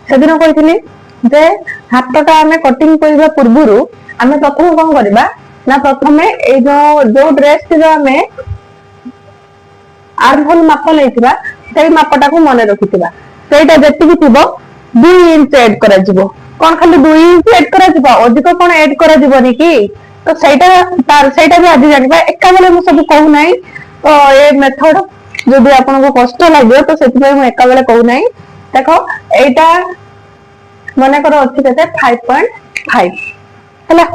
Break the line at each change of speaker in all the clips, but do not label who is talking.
ସେଦିନ କହିଥିଲି ଯେ ହାତଟା ଆମେ କଟିଂ କରିବା ପୂର୍ବରୁ ଆମେ ପ୍ରଥମେ କଣ କରିବା ନା ପ୍ରଥମେ ଏଇ ଯୋଉ ଡ୍ରେସ ଟି ଆମେ ଆର୍ମହୋଲ ମାପ ନେଇଥିବା ସେଇ ମାପଟାକୁ ମନେ ରଖିଥିବା। ସେଇଟା ଯେତିକି ଥିବ 2 ଇଞ୍ଚ ଏଡ୍ କରାଯିବ। କଣ ଖାଲି 2 ଇଞ୍ଚ ଏଡ୍ କରାଯିବ, ଅଧିକ କଣ ଏଡ୍ କରାଯିବନି କି? ତ ସେଇଟା ବି ଆଜି ଜାଣିବା। ଏକା ବେଳେ ମୁଁ ସବୁ କହୁନାହିଁ, ତ ଏ ମେଥଡ ଯଦି ଆପଣଙ୍କୁ କଷ୍ଟ ଲାଗିବ ତ ସେଥିପାଇଁ ମୁଁ ଏକା ବେଳେ କହୁନାହିଁ। ଦେଖ ଏଇଟା ମନେକର ଅଛି କେତେ 5.5 ହେଲା।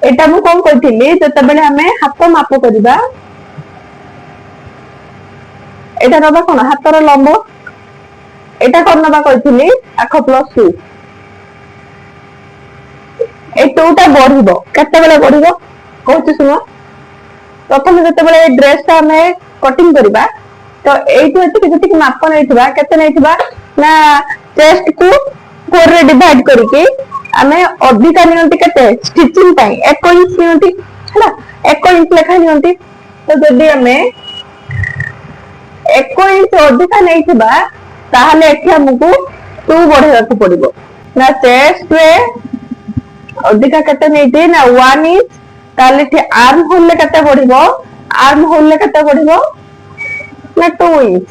ଏଇଟା ମୁଁ କଣ କହିଥିଲି ଯେତେବେଳେ ଆମେ ହାତ ମାପ କରିବା, ଏଇଟା ନବା କଣ ହାତର ଲମ୍ବ, ଏଇଟା କଣ ନବା କହିଥିଲି ଆଖ +2। ଏଇ 2 ଟା ବଢିବ, କେତେବେଳେ ବଢିବ କହୁଛି ଶୁଣ। ପ୍ରଥମେ ଯେତେବେଳେ ଏଇ ଡ୍ରେସ ଟା ଆମେ କଟିଂ କରିବା ତ ଏଇଠୁ ଏତିକି ଯେତିକି ମାପ ନେଇଥିବା, କେତେ ନେଇଥିବା ନା ଚେଷ୍ଟ କୁ 4 ରେ ଡିଭାଇଡ କରିକି ଆମେ ଅଧିକା ନିଅନ୍ତି କେତେ ଷ୍ଟିଚିଂ ପାଇଁ 1 ଇଞ୍ଚ ନିଅନ୍ତି ହେଲା। 1 ଇଞ୍ଚ ଲେଖା ନିଅନ୍ତି। ତ ଯଦି ଆମେ 1 ଇଞ୍ଚ ଅଧିକା ନେଇଥିବା ତାହେଲେ ଏଠି ଆମକୁ 2 ବଢେଇବାକୁ ପଡିବ। ନା ଚେଷ୍ଟ ରେ ଅଧିକା କେତେ ନେଇଛି ନା 1 ଇଞ୍ଚ, ତାହେଲେ ଏଠି ଆର୍ମ ହୋଲ ରେ କେତେ ବଢିବ, ଆର୍ମ ହୋଲ ରେ କେତେ ବଢିବ ନା 2 ଇଞ୍ଚ।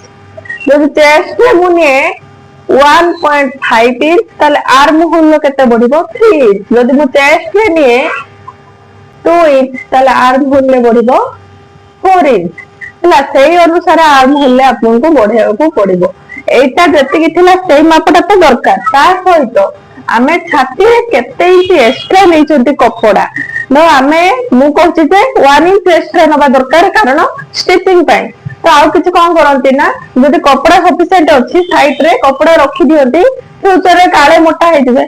ଯଦି ଚେଷ୍ଟ ରେ ମୁଁ ନିଏ 1.5 ଇଞ୍ଚ ତାହେଲେ ଆର୍ମ ହୋଲ ରେ କେତେ ବଢିବ 3 ଇଞ୍ଚ। ଯଦି ମୁଁ ଚେଷ୍ଟ ରେ ନିଏ 2 ଇଞ୍ଚ ତାହେଲେ ଆର୍ମ ହୋଲ ରେ ବଢିବ 4 ଇଞ୍ଚ ହେଲା। ସେଇ ଅନୁସାରେ ଆର୍ମ ହୋଲ ରେ ଆପଣଙ୍କୁ ବଢେଇବାକୁ ପଡିବ। ଏଇଟା ଯେତିକି ଥିଲା ସେଇ ମାପଟା ତ ଦରକାର। ତା ସହିତ ଆମେ ଛାତିରେ କେତେ ଇଞ୍ଚ ଏକ୍ସଟ୍ରା ନେଇଛନ୍ତି କପଡା, ମୁଁ କହୁଛି ଯେ 1 ଇଞ୍ଚ ଏକ୍ସଟ୍ରା ନବା ଦରକାର, କାରଣ ଷ୍ଟିଚିଂ ପାଇଁ। ତ ଆଉ କିଛି କଣ କରନ୍ତି ନା ଯଦି କପଡା ସଫିସିଏଣ୍ଟ ଅଛି ସାଇଡ ରେ କପଡା ରଖି ଦିଅନ୍ତି, ଫ୍ୟୁଚରରେ କାଳେ ମୋଟା ହେଇଯିବେ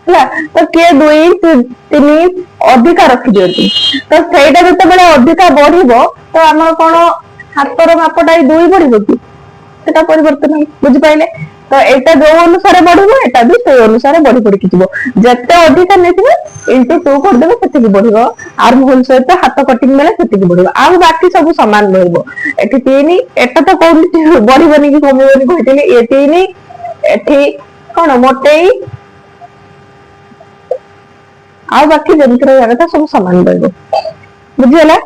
ହେଲା। ତ କିଏ 2 ଇଞ୍ଚ 3 ଇଞ୍ଚ ଅଧିକା ରଖିଦିଅନ୍ତି। ତ ସେଇଟା ଯେତେବେଳେ ଅଧିକା ବଢିବ ତ ଆମର କଣ ହାତର ମାପଟା 2 ବଢିବ କି? ସେଟା ପରିବର୍ତ୍ତନ ବୁଝିପାରିଲେ। ତ ଏଇଟା ଯୋଉ ଅନୁସାରେ ବଢିବ ଏଇଟା ବି ସେଇ ଅନୁସାରେ ବଢି ବଢିକି ଯିବ। ଯେତେ ଅଧିକା ନେଇଥିବେ into 2 କରିଦେବେ, ସେତିକି ବଢିବ। ଆର୍ମ ହୋଲ ସହିତ ହାତ କଟିଂ ବେଳେ ସେତିକି ବଢିବ। ଆଉ ବାକି ସବୁ ସମାନ ରହିବ। ଏଠି 3, ଏଟା ତ କୋଉଠି ବଢିବନି କି କମିବନି କହିଥିଲି। ଏ 3, ଏଠି କଣ ମୋଟେଇ, ଆଉ ବାକି ଯେମିତି ରହିବା କଥା ସବୁ ସମାନ ରହିବ। ବୁଝିଗଲା।